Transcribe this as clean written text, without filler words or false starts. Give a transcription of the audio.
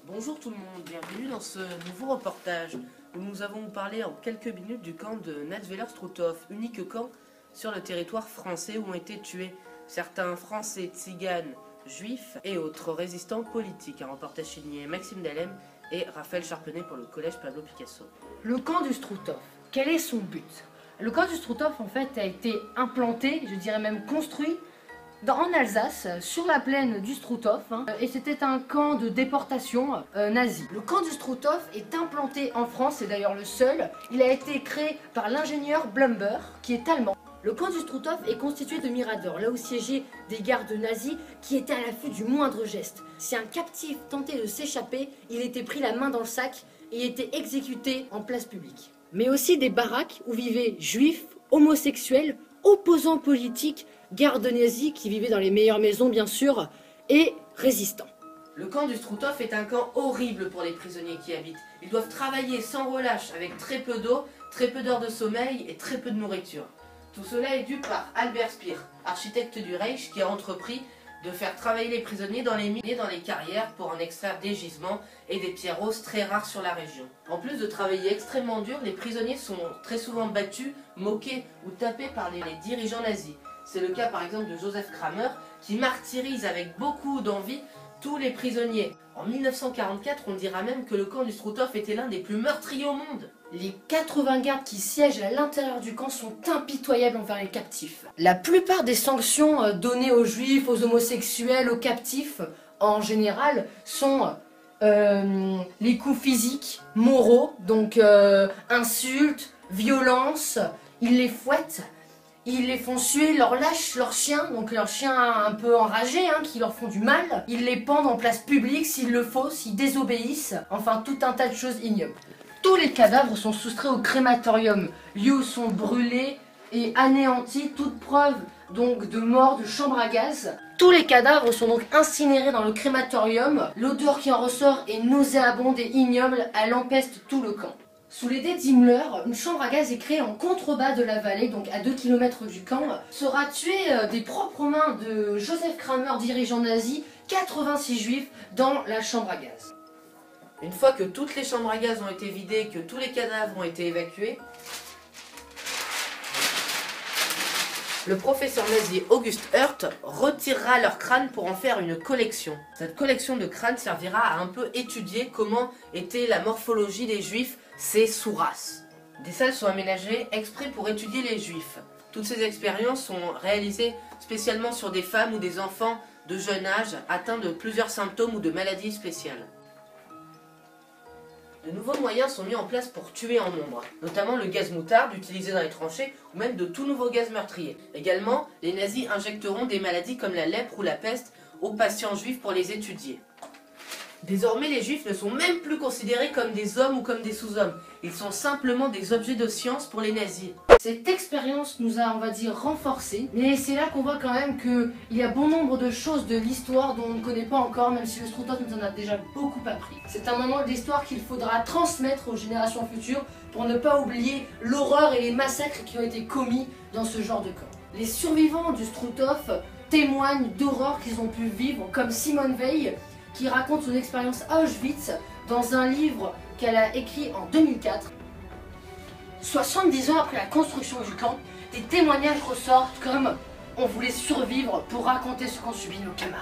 Bonjour tout le monde, bienvenue dans ce nouveau reportage où nous avons parlé en quelques minutes du camp de Natzweiler-Struthof, unique camp sur le territoire français où ont été tués certains Français, tziganes, juifs et autres résistants politiques. Un reportage signé Maxime Dalem et Raphaël Charpenay pour le collège Pablo Picasso. Le camp du Struthof, quel est son but? Le camp du Struthof en fait a été implanté, je dirais même construit, en Alsace, sur la plaine du Struthof, et c'était un camp de déportation nazi. Le camp du Struthof est implanté en France, c'est d'ailleurs le seul. Il a été créé par l'ingénieur Blumber, qui est allemand. Le camp du Struthof est constitué de miradors, là où siégeaient des gardes nazis qui étaient à l'affût du moindre geste. Si un captif tentait de s'échapper, il était pris la main dans le sac et était exécuté en place publique. Mais aussi des baraques où vivaient juifs, homosexuels, opposants politiques, gardes nazis qui vivaient dans les meilleures maisons bien sûr, et résistants. Le camp du Struthof est un camp horrible pour les prisonniers qui y habitent. Ils doivent travailler sans relâche avec très peu d'eau, très peu d'heures de sommeil et très peu de nourriture. Tout cela est dû par Albert Speer, architecte du Reich, qui a entrepris de faire travailler les prisonniers dans les mines et dans les carrières pour en extraire des gisements et des pierres roses très rares sur la région. En plus de travailler extrêmement dur, les prisonniers sont très souvent battus, moqués ou tapés par les dirigeants nazis. C'est le cas par exemple de Joseph Kramer qui martyrise avec beaucoup d'envie tous les prisonniers. En 1944, on dira même que le camp du Struthof était l'un des plus meurtriers au monde. Les 80 gardes qui siègent à l'intérieur du camp sont impitoyables envers les captifs. La plupart des sanctions données aux juifs, aux homosexuels, aux captifs, en général, sont les coups physiques, moraux, donc insultes, violences, ils les fouettent. Ils les font suer, leur lâchent leurs chiens, donc leurs chiens un peu enragés, qui leur font du mal. Ils les pendent en place publique s'il le faut, s'ils désobéissent. Enfin, tout un tas de choses ignobles. Tous les cadavres sont soustraits au crématorium, lieu où sont brûlés et anéantis toute preuve donc de mort, de chambre à gaz. Tous les cadavres sont donc incinérés dans le crématorium. L'odeur qui en ressort est nauséabonde et ignoble, elle empeste tout le camp. Sous l'idée d'Himmler, une chambre à gaz est créée en contrebas de la vallée, donc à 2 km du camp, sera tuée des propres mains de Joseph Kramer, dirigeant nazi, 86 juifs dans la chambre à gaz. Une fois que toutes les chambres à gaz ont été vidées, que tous les cadavres ont été évacués, le professeur nazi August Hirt retirera leurs crânes pour en faire une collection. Cette collection de crânes servira à un peu étudier comment était la morphologie des juifs, ces sous-races. Des salles sont aménagées exprès pour étudier les juifs. Toutes ces expériences sont réalisées spécialement sur des femmes ou des enfants de jeune âge atteints de plusieurs symptômes ou de maladies spéciales. De nouveaux moyens sont mis en place pour tuer en nombre, notamment le gaz moutarde utilisé dans les tranchées ou même de tout nouveaux gaz meurtriers. Également, les nazis injecteront des maladies comme la lèpre ou la peste aux patients juifs pour les étudier. Désormais, les juifs ne sont même plus considérés comme des hommes ou comme des sous-hommes. Ils sont simplement des objets de science pour les nazis. Cette expérience nous a, on va dire, renforcés, mais c'est là qu'on voit quand même qu'il y a bon nombre de choses de l'histoire dont on ne connaît pas encore, même si le Struthof nous en a déjà beaucoup appris. C'est un moment de l'histoire qu'il faudra transmettre aux générations futures pour ne pas oublier l'horreur et les massacres qui ont été commis dans ce genre de camp. Les survivants du Struthof témoignent d'horreurs qu'ils ont pu vivre, comme Simone Weil, qui raconte son expérience à Auschwitz dans un livre qu'elle a écrit en 2004. 70 ans après la construction du camp, des témoignages ressortent comme « On voulait survivre pour raconter ce qu'ont subi nos camarades ».